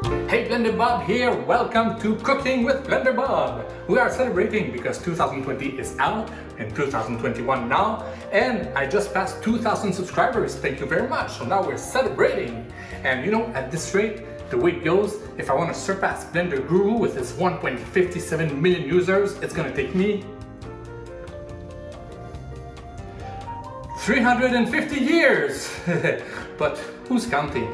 Hey, Blender Bob here. Welcome to Cooking with Blender Bob. We are celebrating because 2020 is out and 2021 now, and I just passed 2,000 subscribers. Thank you very much. So now we're celebrating. And you know, at this rate, the way it goes, if I want to surpass Blender Guru with its 1.57 million users, it's gonna take me 350 years. But who's counting?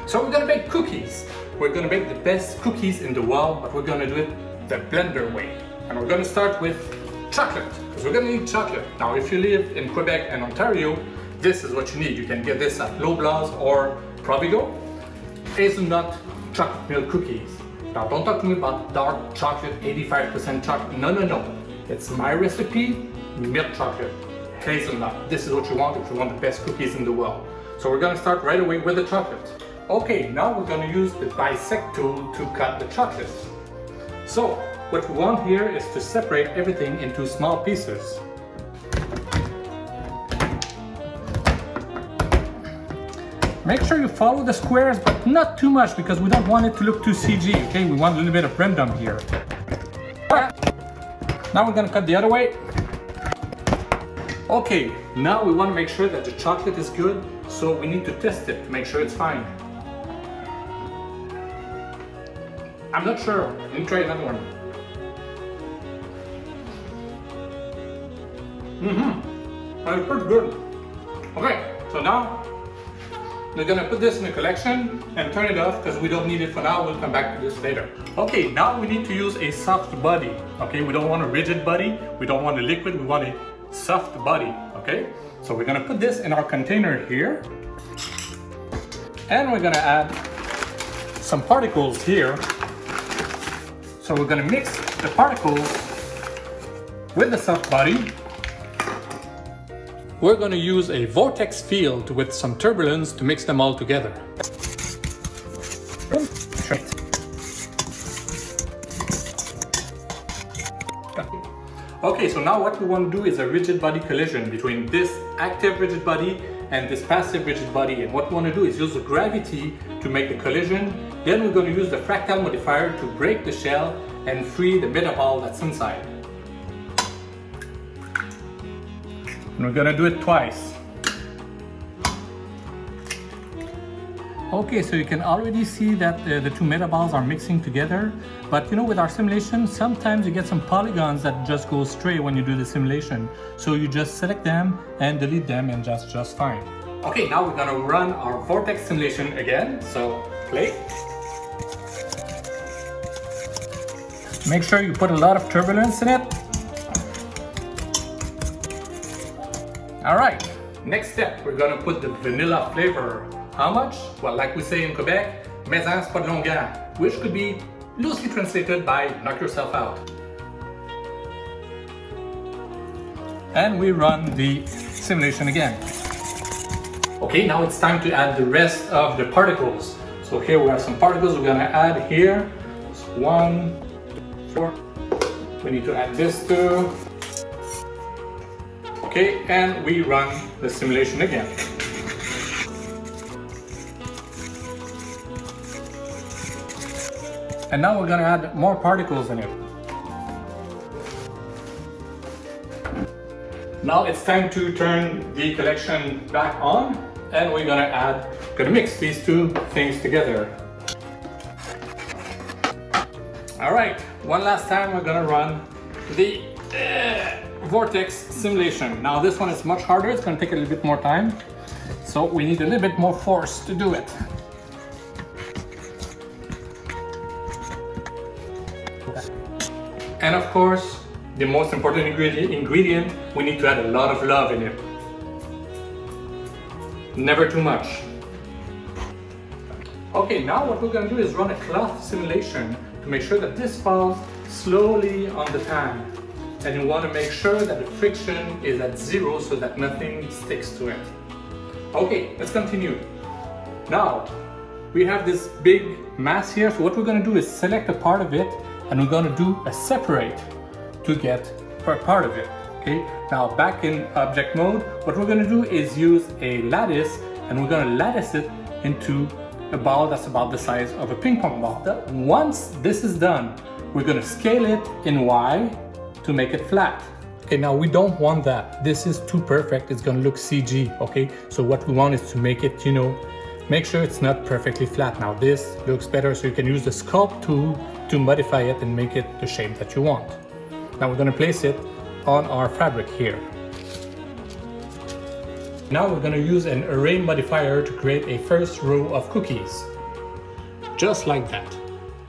So we're gonna make cookies. We're gonna make the best cookies in the world, but we're gonna do it the Blender way. And we're gonna start with chocolate, because we're gonna need chocolate. Now, if you live in Quebec and Ontario, this is what you need. You can get this at Loblaws or Provigo. Hazelnut chocolate milk cookies. Now, don't talk to me about dark chocolate, 85% chocolate. No, no, no. It's my recipe, milk chocolate, hazelnut. This is what you want if you want the best cookies in the world. So we're gonna start right away with the chocolate. Okay, now we're going to use the bisect tool to cut the chocolates. So, what we want here is to separate everything into small pieces. Make sure you follow the squares, but not too much because we don't want it to look too CG, okay? We want a little bit of random here. Now we're going to cut the other way. Okay, now we want to make sure that the chocolate is good, so we need to test it to make sure it's fine. I'm not sure. Let me try another one. That's pretty good. Okay, so now we're gonna put this in a collection and turn it off because we don't need it for now. We'll come back to this later. Okay, now we need to use a soft body. Okay, we don't want a rigid body. We don't want a liquid. We want a soft body. Okay, so we're gonna put this in our container here, and we're gonna add some particles here. So we're going to mix the particles with the soft body. We're going to use a vortex field with some turbulence to mix them all together. Okay, so now what we want to do is a rigid body collision between this active rigid body and this passive rigid body. And what we want to do is use the gravity to make the collision. Then we're going to use the fractal modifier to break the shell and free the metaball that's inside. And we're going to do it twice. Okay, so you can already see that the two metaballs are mixing together. But you know, with our simulation, sometimes you get some polygons that just go stray when you do the simulation. So you just select them and delete them and just fine. Okay, now we're gonna run our Vortex simulation again. So play. Make sure you put a lot of turbulence in it. All right, next step, we're gonna put the vanilla flavor. How much? Well, like we say in Quebec, maison c'est pas de longueur, which could be loosely translated by knock yourself out. And we run the simulation again. Okay, now it's time to add the rest of the particles. So here we have some particles we're gonna add here. So 1, 4. We need to add this too. Okay, and we run the simulation again. And now we're gonna add more particles in it. Now it's time to turn the collection back on, and we're gonna mix these two things together. All right, one last time we're gonna run the Vortex simulation. Now this one is much harder, it's gonna take a little bit more time. So we need a little bit more force to do it. And of course, the most important ingredient, we need to add a lot of love in it. Never too much. Okay, now what we're going to do is run a cloth simulation to make sure that this falls slowly on the pan. And you want to make sure that the friction is at 0 so that nothing sticks to it. Okay, let's continue. Now, we have this big mass here, so what we're going to do is select a part of it, and we're going to do a separate to get per part of it. Okay, now back in object mode, what we're going to do is use a lattice, and we're going to lattice it into a ball that's about the size of a ping pong ball. Once this is done, we're gonna scale it in Y to make it flat. Okay, now we don't want that. This is too perfect. It's gonna look CG, okay? So what we want is to make it, you know, make sure it's not perfectly flat. Now this looks better, so you can use the sculpt tool to modify it and make it the shape that you want. Now we're gonna place it on our fabric here. Now we're gonna use an array modifier to create a first row of cookies. Just like that.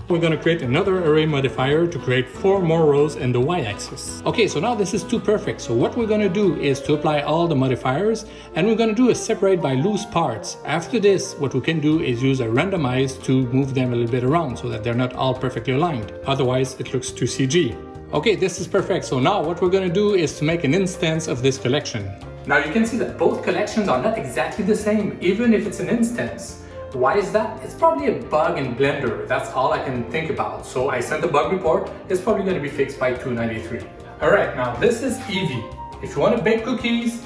We're gonna create another array modifier to create 4 more rows in the y-axis. Okay, so now this is too perfect. So what we're gonna do is to apply all the modifiers, and we're gonna do a separate by loose parts. After this, what we can do is use a randomize to move them a little bit around so that they're not all perfectly aligned. Otherwise, it looks too CG. Okay, this is perfect. So now what we're gonna do is to make an instance of this collection. Now you can see that both collections are not exactly the same, even if it's an instance. Why is that? It's probably a bug in Blender. That's all I can think about. So I sent a bug report. It's probably going to be fixed by 293. All right, now this is Eevee. If you want to bake cookies,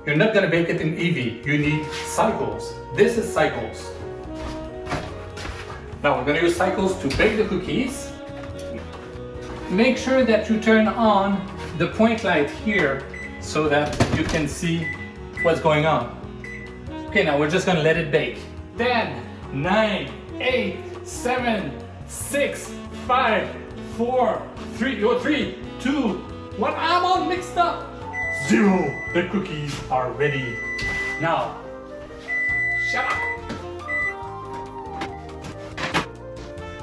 you're not going to bake it in Eevee. You need cycles. This is cycles. Now we're going to use cycles to bake the cookies. Make sure that you turn on the point light here so that you can see what's going on. Okay, now we're just going to let it bake. 10, 9, 8, 7, 6, 5, 4, 3, 2, 1. I'm all mixed up. 0. The cookies are ready. Now, shut up.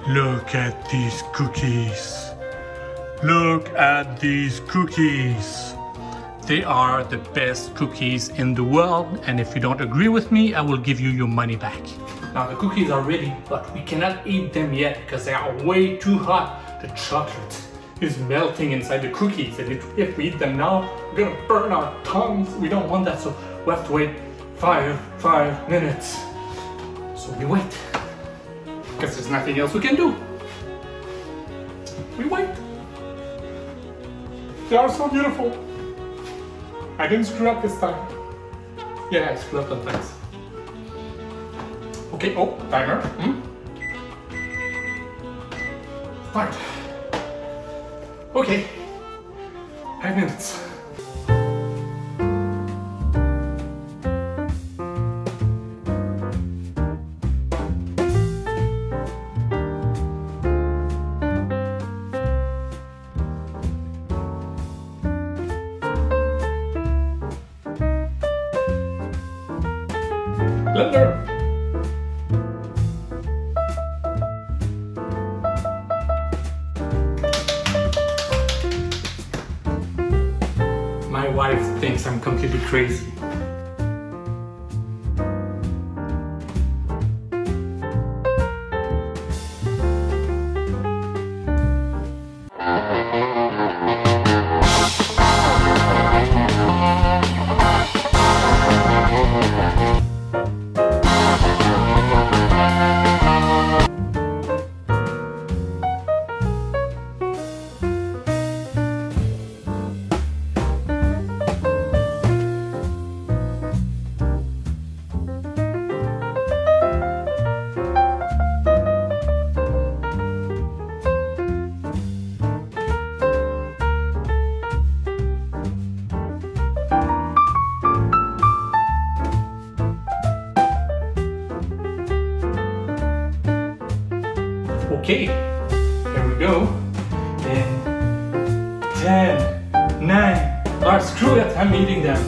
Look at these cookies. Look at these cookies. They are the best cookies in the world, and if you don't agree with me, I will give you your money back. Now the cookies are ready, but we cannot eat them yet because they are way too hot. The chocolate is melting inside the cookies, and if we eat them now, we're gonna burn our tongues. We don't want that, so we have to wait 5 minutes. So we wait, because there's nothing else we can do. We wait. They are so beautiful. I didn't screw up this time. Yeah, I screwed up sometimes. Okay, oh, timer. Start. Okay, 5 minutes. Blender. My wife thinks I'm completely crazy. Okay, here we go. In 10, 9, or screw it, I'm eating them.